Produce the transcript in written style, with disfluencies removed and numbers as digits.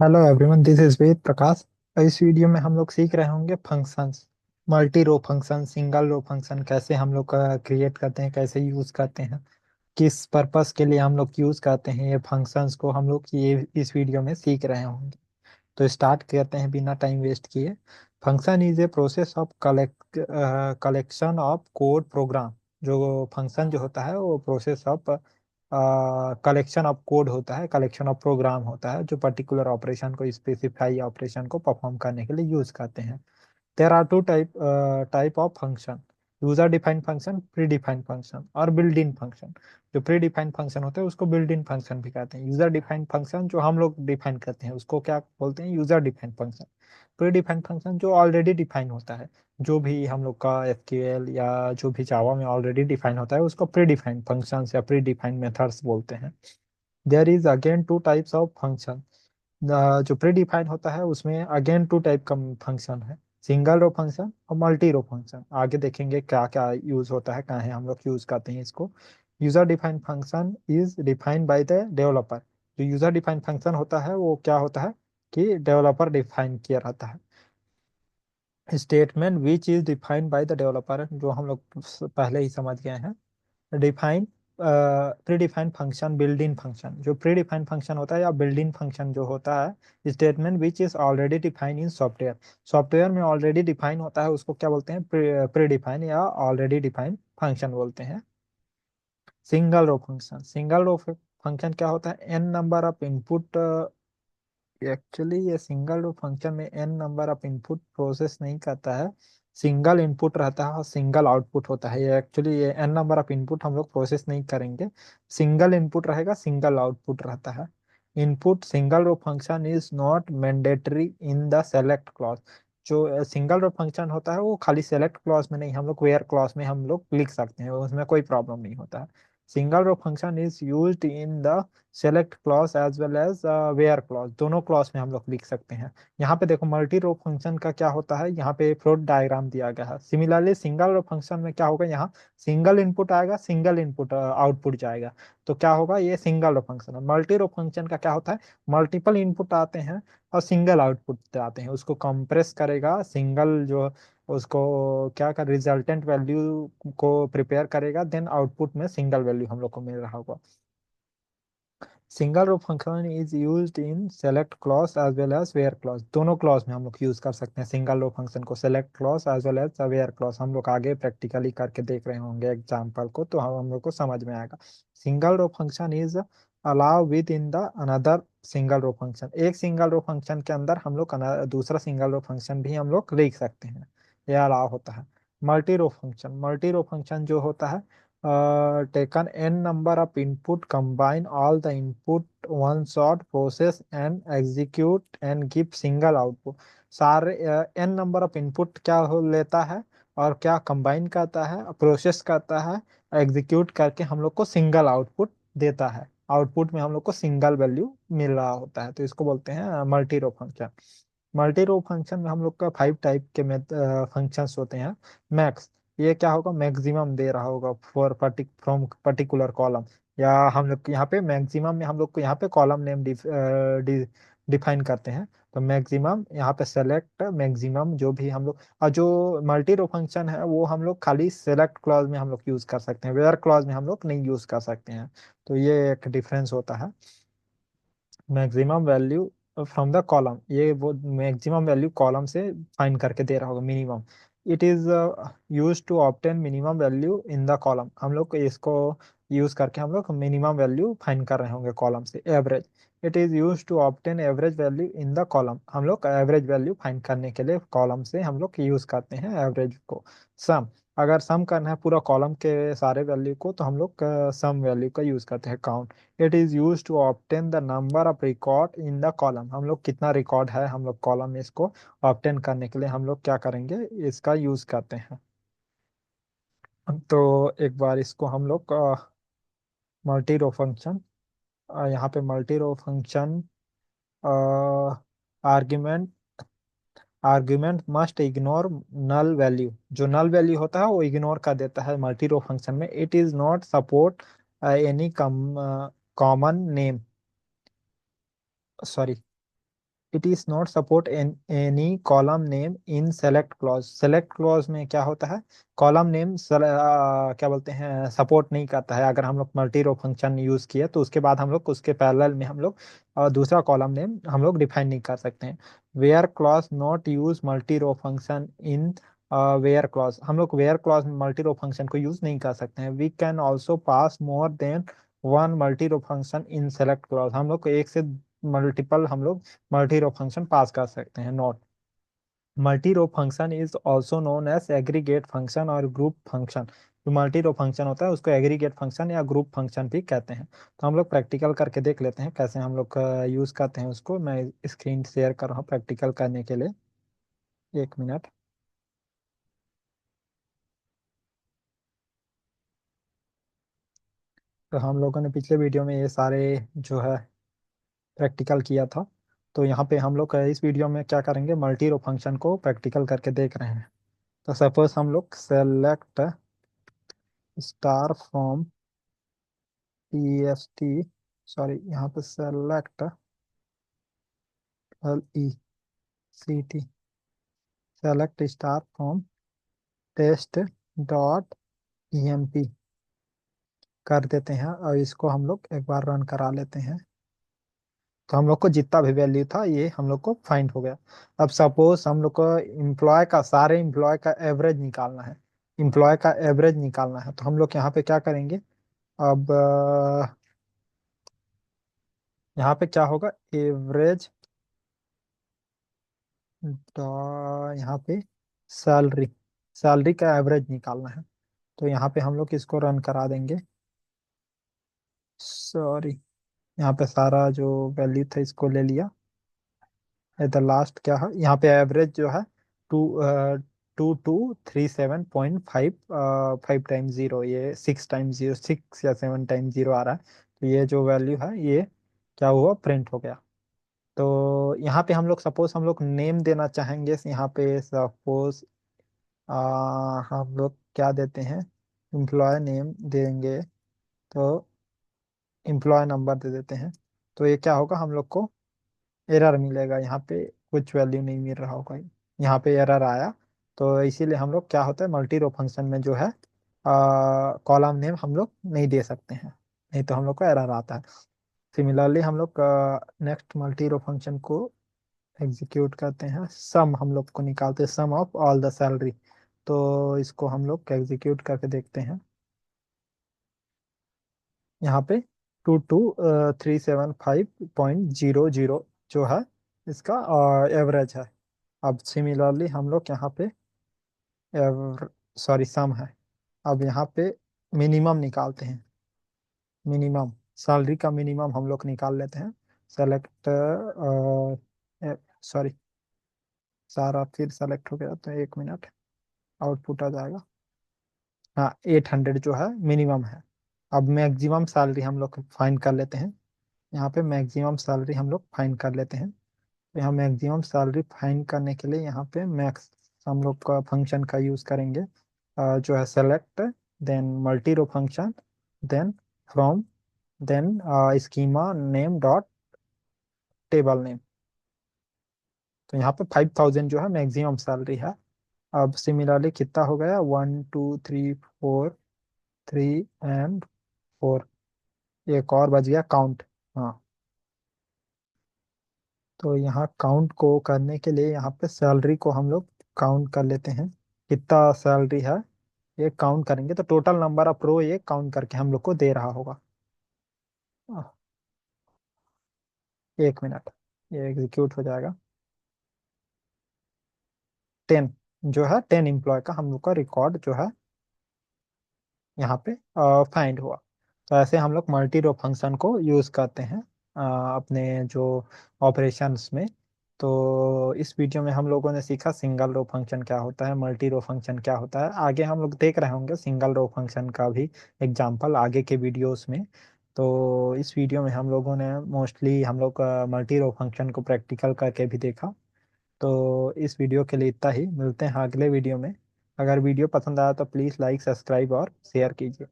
Hello everyone, this is Ved Prakash. इस video में हम लोग सीख रहे होंगे functions. Multi row function, single row function कैसे हम लोग क्रिएट करते हैं, कैसे यूज करते हैं, किस पर्पस के लिए हम लोग यूज करते हैं ये फंक्शंस को, हम लोग ये इस वीडियो में सीख रहे होंगे। तो स्टार्ट करते हैं बिना टाइम वेस्ट किए। Function is a process of collection of code program. जो फंक्शन जो होता है वो process of collection of code होता है, कलेक्शन ऑफ प्रोग्राम होता है, जो पर्टिकुलर ऑपरेशन को, स्पेसिफाई ऑपरेशन को परफॉर्म करने के लिए यूज करते हैं। There are two type of function: user defined function, pre defined function और बिल्ड इन फंक्शन। जो प्री डिफाइंड फंक्शन होते हैं उसको बिल्ड इन फंक्शन भी कहते हैं। यूजर डिफाइंड फंक्शन जो हम लोग डिफाइन करते हैं उसको क्या बोलते हैं? User defined function. Pre defined function जो ऑलरेडी डिफाइन होता है, जो भी हम लोग का एसक्यूएल या जो भी जावा में ऑलरेडी डिफाइन होता है उसको प्री डिफाइंड फंक्शंस या प्री डिफाइंड मेथड्स बोलते हैं। There is again two types of function. जो प्री डिफाइंड होता है उसमें अगेन टू टाइप का फंक्शन है: सिंगल रो फंक्शन और मल्टी रो फंक्शन। आगे देखेंगे क्या क्या यूज होता है, कहाँ है हम लोग यूज करते हैं इसको। User defined function is defined by the developer. जो यूजर डिफाइंड फंक्शन होता है वो क्या होता है कि डेवलपर डिफाइन किया रहता है। Statement which is defined by the developer, जो हम लोग पहले ही समझ गए हैं। Define pre defined function, built in function. जो प्री डिफाइंड फंक्शन होता है या बिल्ड इन फंक्शन जो होता है, statement which is already defined in software. Software में ऑलरेडी डिफाइन होता है उसको क्या बोलते हैं? प्री डिफाइंड या ऑलरेडी डिफाइंड फंक्शन बोलते हैं। Single row function, single row function क्या होता है? N number of input. Actually ये सिंगल रो फंक्शन में N number of input process नहीं करता है। सिंगल इनपुट रहता है और सिंगल आउटपुट होता है। ये एक्चुअली ये एन नंबर ऑफ इनपुट हम लोग प्रोसेस नहीं करेंगे। सिंगल इनपुट रहेगा, सिंगल आउटपुट रहता है। Input single row function is not mandatory in the select clause. जो सिंगल रो फंक्शन होता है वो खाली सेलेक्ट क्लॉज में नहीं, हम लोग वेयर क्लॉज में हम लोग लिख सकते हैं, उसमें कोई प्रॉब्लम नहीं होता है। Single row function is used in the select clause as well as where clause, दोनों क्लॉज में हम लोग लिख सकते हैं। यहाँ पे देखो मल्टी रो फंक्शन का क्या होता है, यहाँ पे फ्लोट डायग्राम दिया गया है। सिमिलरली सिंगल रो फंक्शन में क्या होगा, यहाँ सिंगल इनपुट आएगा, सिंगल इनपुट आउटपुट जाएगा। तो क्या होगा, ये सिंगल रो फंक्शन है। मल्टी रो फंक्शन का क्या होता है? मल्टीपल इनपुट आते हैं और सिंगल आउटपुट आते हैं, उसको कंप्रेस करेगा, सिंगल जो उसको क्या कर रिजल्टेंट वैल्यू को प्रिपेयर करेगा, देन आउटपुट में सिंगल वैल्यू हम लोग को मिल रहा होगा। Single row function is used in select clause as well as where clause. दोनों क्लॉज में हम लोग यूज कर सकते हैं सिंगल रो फंक्शन को, select clause as well as where clause. हम लोग आगे प्रैक्टिकली करके देख रहे होंगे एग्जाम्पल को, तो हम लोग को समझ में आएगा। Single row function is allow within the another single row function. एक सिंगल रो फंक्शन के अंदर हम लोग दूसरा सिंगल रो फंक्शन भी हम लोग लिख सकते हैं, यह अलाउ होता है। Multi row function, multi row function जो होता है, taken n number of input, combine all the input one shot, process and execute and give single output। सारे n नंबर ऑफ इनपुट क्या हो लेता है और क्या कंबाइन करता है, प्रोसेस करता है, एग्जीक्यूट करके हम लोग को सिंगल आउटपुट देता है। आउटपुट में हम लोग को सिंगल वैल्यू मिल रहा होता है, तो इसको बोलते हैं multi row function. Multi row function में हम लोग का 5 टाइप के फंक्शंस होते हैं। मैक्स, ये क्या होगा? मैक्सिमम दे रहा होगा फॉर फ्रॉम पर्टिकुलर कॉलम, या हम लोग यहाँ पे मैक्सिमम में हम लोग को यहाँ पे कॉलम नेम डिफाइन करते हैं। तो मैक्सिमम यहाँ पे सेलेक्ट मैक्सिमम जो भी हम लोग, और जो मल्टी रो फंक्शन है वो हम लोग खाली सेलेक्ट क्लॉज में हम लोग यूज कर सकते हैं, वेयर क्लॉज में हम लोग नहीं यूज कर सकते हैं। तो ये एक डिफरेंस होता है। Maximum value from the column, ये वो मैक्सिमम वैल्यू कॉलम से फाइंड करके दे रहा होगा minimum. It is use to obtain minimum value in the column. हम लोग को इसको यूज करके हम लोग मिनिमम वैल्यू फाइंड कर रहे होंगे कॉलम से। Average, it is use to obtain average value in the column. हम लोग एवरेज वैल्यू फाइंड करने के लिए कॉलम से हम लोग यूज करते हैं एवरेज को। सम, अगर सम करना है पूरा कॉलम के सारे वैल्यू को तो हम लोग सम वैल्यू का यूज करते हैं। Count, it is use to obtain the number of record in the column. हम लोग कितना रिकॉर्ड है हम लोग कॉलम में, इसको ऑब्टेन करने के लिए हम लोग क्या करेंगे, इसका यूज करते हैं। तो एक बार इसको हम लोग मल्टी रो फंक्शन, यहाँ पे multi row function argument, argument must ignore null value. जो नल वैल्यू होता है वो इग्नोर कर देता है मल्टी रो फंक्शन में। It is not support any common name, sorry, it is not support any column name in select clause. Select clause में क्या होता है, कॉलम नेम क्या बोलते हैं, सपोर्ट नहीं करता है। अगर हम लोग मल्टी रो फंक्शन यूज किए तो उसके बाद हम लोग उसके पैरेलल में हम लोग दूसरा कॉलम नेम हम लोग डिफाइन नहीं कर सकते हैं। Where clause not use multi row function in where clause, हम लोग वेयर क्लॉज में मल्टी रो फंक्शन को यूज नहीं कर सकते हैं। We can also pass more than one multi row function in select clause, हम लोग को एक से मल्टीपल हम लोग मल्टी रो फंक्शन पास कर सकते हैं। Not multi row function is also known as aggregate function और ग्रुप फंक्शन। जो मल्टी रो फंक्शन होता है उसको एग्रीगेट फंक्शन या ग्रुप फंक्शन भी कहते हैं। तो हम लोग प्रैक्टिकल करके देख लेते हैं कैसे हम लोग यूज करते हैं उसको। मैं स्क्रीन शेयर कर रहा हूँ प्रैक्टिकल करने के लिए, 1 मिनट। तो हम लोगों ने पिछले वीडियो में ये सारे जो है प्रैक्टिकल किया था। तो यहाँ पे हम लोग इस वीडियो में क्या करेंगे, मल्टी रो फंक्शन को प्रैक्टिकल करके देख रहे हैं। तो सपोज हम लोग select star from P S T, sorry यहाँ पे select L E C T, select star from test dot E M P कर देते हैं और इसको हम लोग एक बार रन करा लेते हैं। तो हम लोग को जितना भी वैल्यू था ये हम लोग को फाइंड हो गया। अब सपोज हम लोग को एम्प्लॉय का, सारे एम्प्लॉय का एवरेज निकालना है। एम्प्लॉय का एवरेज निकालना है तो हम लोग यहाँ पे क्या करेंगे। अब यहाँ पे क्या होगा, एवरेज यहाँ पे सैलरी, सैलरी का एवरेज निकालना है। तो यहाँ पे हम लोग इसको रन करा देंगे। सॉरी, यहाँ पे सारा जो वैल्यू था इसको ले लिया। एट द लास्ट क्या है, यहाँ पे एवरेज जो है टू 2237.5 5 टाइम्स 0, ये 6 टाइम्स 0, 6 या 7 टाइम्स 0 आ रहा है। तो ये जो वैल्यू है ये क्या हुआ, प्रिंट हो गया। तो यहाँ पे हम लोग सपोज हम लोग नेम देना चाहेंगे, यहाँ पे सपोज हम लोग क्या देते हैं, एम्प्लॉय नेम देंगे। तो एम्प्लॉय नंबर दे देते हैं। तो ये क्या होगा, हम लोग को एरर मिलेगा, यहाँ पे कुछ वैल्यू नहीं मिल रहा होगा, यहाँ पे एरर आया। तो इसीलिए हम लोग क्या होता है, मल्टी रो फंक्शन में जो है कॉलम नेम हम लोग नहीं दे सकते हैं, नहीं तो हम लोग को एरर आता है। सिमिलरली हम लोग नेक्स्ट मल्टी रो फंक्शन को एग्जीक्यूट करते हैं। सम हम लोग को निकालते हैं, सम ऑफ ऑल द सैलरी। तो इसको हम लोग एग्जीक्यूट करके देखते हैं। यहाँ पे 2237.5.00 जो है इसका एवरेज है। अब सिमिलरली हम लोग यहाँ पे सॉरी सम है। अब यहाँ पे मिनिमम निकालते हैं। मिनिमम सैलरी का मिनिमम हम लोग निकाल लेते हैं। सेलेक्ट, सॉरी सारा फिर सेलेक्ट हो गया, तो 1 मिनट, आउटपुट आ जाएगा। हाँ, 800 जो है मिनिमम है। अब मैक्सिमम सैलरी हम लोग फाइंड कर लेते हैं। यहाँ पे मैक्सिमम सैलरी हम लोग फाइंड कर लेते हैं। तो यहाँ मैक्सिमम सैलरी फाइंड करने के लिए यहाँ पे मैक्स हम लोग का फंक्शन का यूज करेंगे, जो है select, then multi row function, then from, then schema name dot table name. तो यहाँ पे 5000 जो है मैक्सिमम सैलरी है। अब सिमिलरली कितना हो गया, 1 2 3 4 3 एंड 4, एक और बच गया काउंट। हाँ, तो यहाँ काउंट को करने के लिए यहाँ पे सैलरी को हम लोग काउंट कर लेते हैं, कितना सैलरी है ये काउंट करेंगे। तो टोटल नंबर ऑफ रो ये काउंट करके हम लोग को दे रहा होगा। आह, 1 मिनट, ये एग्जीक्यूट हो जाएगा। 10 जो है 10 एम्प्लॉय का हम लोग का रिकॉर्ड जो है यहाँ पे फाइंड हुआ। तो ऐसे हम लोग मल्टी रो फंक्शन को यूज करते हैं अपने जो ऑपरेशंस में। तो इस वीडियो में हम लोगों ने सीखा सिंगल रो फंक्शन क्या होता है, मल्टी रो फंक्शन क्या होता है। आगे हम लोग देख रहे होंगे सिंगल रो फंक्शन का भी एग्जांपल आगे के वीडियोस में। तो इस वीडियो में हम लोगों ने मोस्टली हम लोग मल्टी रो फंक्शन को प्रैक्टिकल करके भी देखा। तो इस वीडियो के लिए इतना ही, मिलते हैं अगले वीडियो में। अगर वीडियो पसंद आया तो प्लीज़ लाइक, सब्सक्राइब और शेयर कीजिए।